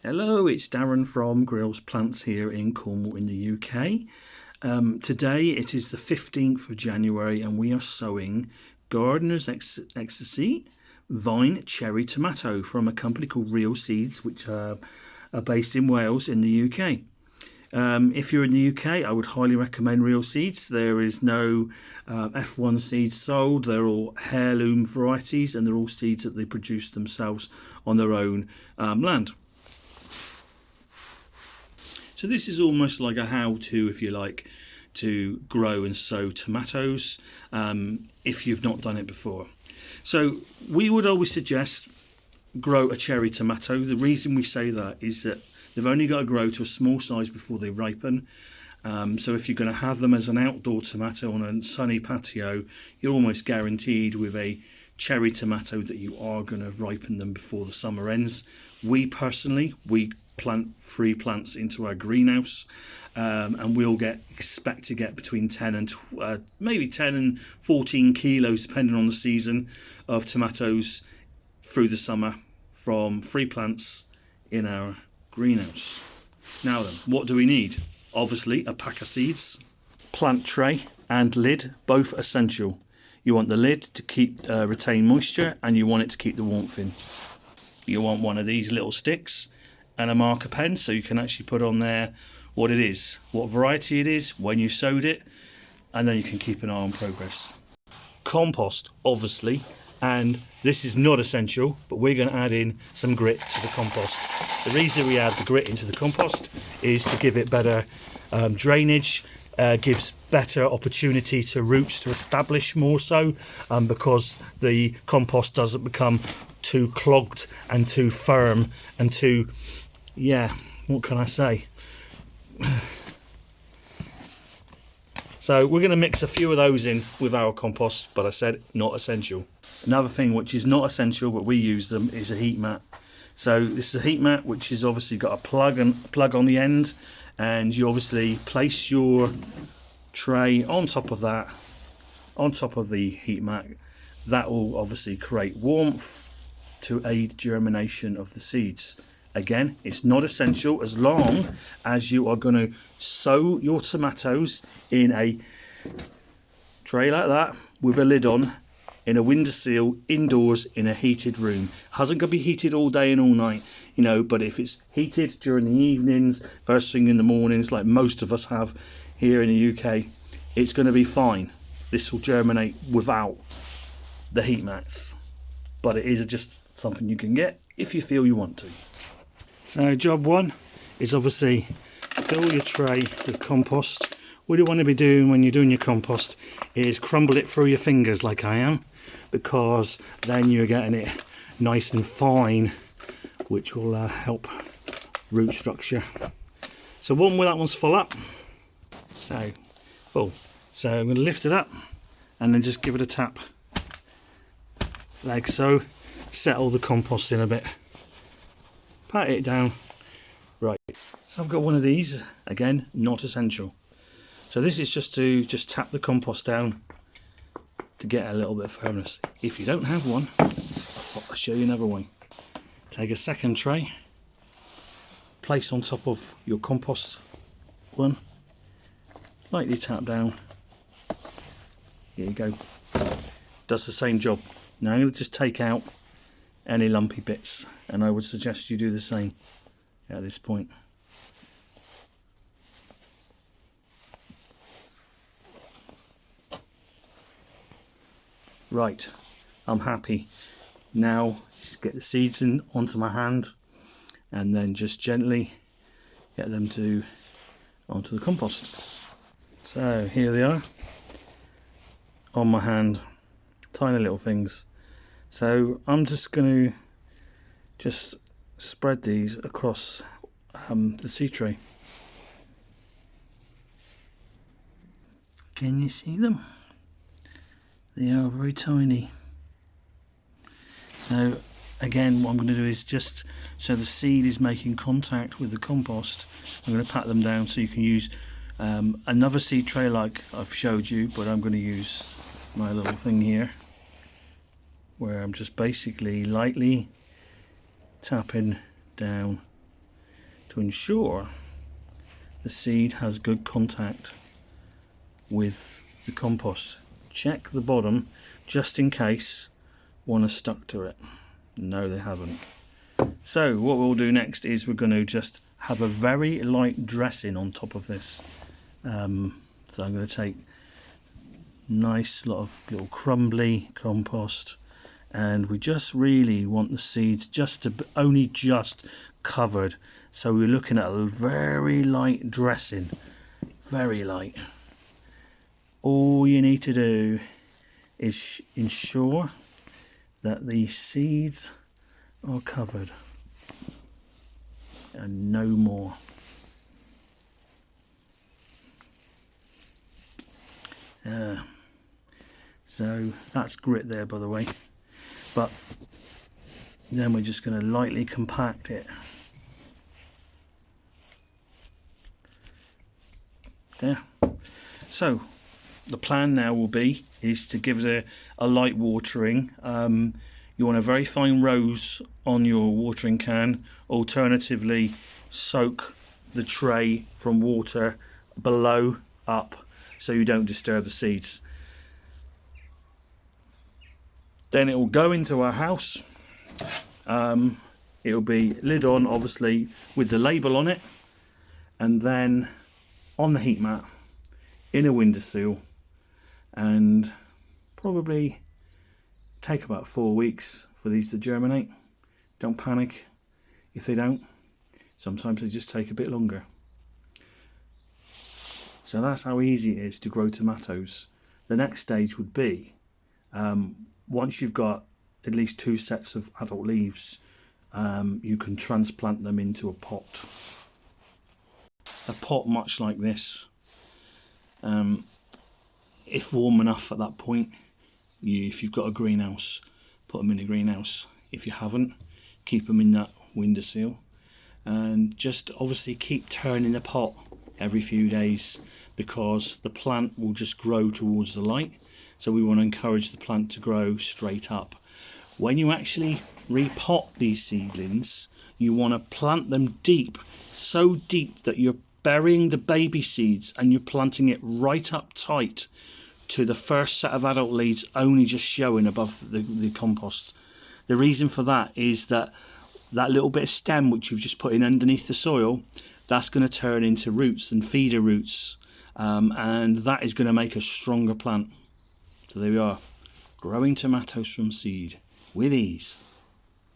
Hello, it's Darren from Grills Plants here in Cornwall in the UK. Today it is the 15th of January and we are sowing Gardener's Ecstasy Vine Cherry Tomato from a company called Real Seeds, which are based in Wales in the UK. If you're in the UK, I would highly recommend Real Seeds. There is no F1 seeds sold. They're all heirloom varieties and they're all seeds that they produce themselves on their own land. So this is almost like a how-to, if you like, to grow and sow tomatoes if you've not done it before. So we would always suggest grow a cherry tomato. The reason we say that is that they've only got to grow to a small size before they ripen. So if you're going to have them as an outdoor tomato on a sunny patio, you're almost guaranteed with a cherry tomato that you are going to ripen them before the summer ends. We plant 3 plants into our greenhouse, and we'll expect to get between 10 and maybe 10 and 14 kilos, depending on the season, of tomatoes through the summer from 3 plants in our greenhouse. Now then, what do we need? Obviously a pack of seeds, plant tray and lid, both essential. You want the lid to keep retain moisture, and you want it to keep the warmth in. You want one of these little sticks and a marker pen, so you can actually put on there what it is, what variety it is, when you sowed it, and then you can keep an eye on progress. Compost, obviously, and this is not essential, but we're going to add in some grit to the compost. The reason we add the grit into the compost is to give it better drainage, gives better opportunity to roots to establish more so, because the compost doesn't become too clogged and too firm and too, what can I say? So we're going to mix a few of those in with our compost, but I said not essential. Another thing which is not essential but we use them is a heat mat. So this is a heat mat which is obviously got a plug on the end, and you obviously place your tray on top of that, on top of the heat mat. That will obviously create warmth to aid germination of the seeds. Again, it's not essential as long as you are going to sow your tomatoes in a tray like that with a lid on, in a windowsill, indoors in a heated room. Hasn't got to be heated all day and all night, you know, but if it's heated during the evenings, first thing in the mornings, like most of us have here in the UK, it's going to be fine. This will germinate without the heat mats, but it is just something you can get if you feel you want to. So job 1 is obviously fill your tray with compost. What you want to be doing when you're doing your compost is crumble it through your fingers like I am, because then you're getting it nice and fine, which will help root structure. So that one's full up, so full. So I'm going to lift it up and then just give it a tap like so. Settle the compost in a bit, pat it down. Right, so I've got one of these, again not essential. So this is just to tap the compost down to get a little bit of firmness. If you don't have one, I'll show you another way. Take a second tray, place on top of your compost one, lightly tap down. Here you go, does the same job. Now I'm going to just take out any lumpy bits, and I would suggest you do the same at this point. Right, I'm happy. Now just get the seeds in onto my hand and then just gently get them onto the compost. So here they are on my hand, tiny little things. So I'm just going to spread these across the seed tray. Can you see them? They are very tiny. So again, what I'm going to do is just so the seed is making contact with the compost, I'm going to pat them down. So you can use another seed tray like I've showed you, but I'm going to use my little thing here, where I'm just basically lightly tapping down to ensure the seed has good contact with the compost. Check the bottom just in case one has stuck to it. No, they haven't. So what we'll do next is we're going to just have a very light dressing on top of this. So I'm going to take nice lot of little crumbly compost, and we just really want the seeds just to only just covered, so we're looking at a very light dressing, very light. All you need to do is ensure that the seeds are covered and no more. So that's grit there, by the way, but then we're just going to lightly compact it there. So the plan now will be is to give it a light watering. You want a very fine rose on your watering can. Alternatively, soak the tray from water below up so you don't disturb the seeds. Then it will go into our house. It will be lid on, obviously, with the label on it, and then on the heat mat in a windowsill, and probably take about 4 weeks for these to germinate. Don't panic if they don't. Sometimes they just take a bit longer. So that's how easy it is to grow tomatoes. The next stage would be, once you've got at least 2 sets of adult leaves, you can transplant them into a pot. A pot much like this. If warm enough at that point, if you've got a greenhouse, put them in a greenhouse. If you haven't, keep them in that windowsill, and just obviously keep turning the pot every few days, because the plant will just grow towards the light. So we want to encourage the plant to grow straight up. When you actually repot these seedlings, you want to plant them deep, so deep that you're burying the baby seeds and you're planting it right up tight to the first set of adult leaves only just showing above the compost. The reason for that is that little bit of stem which you've just put in underneath the soil, that's going to turn into roots and feeder roots, and that is going to make a stronger plant. So there we are, growing tomatoes from seed with ease.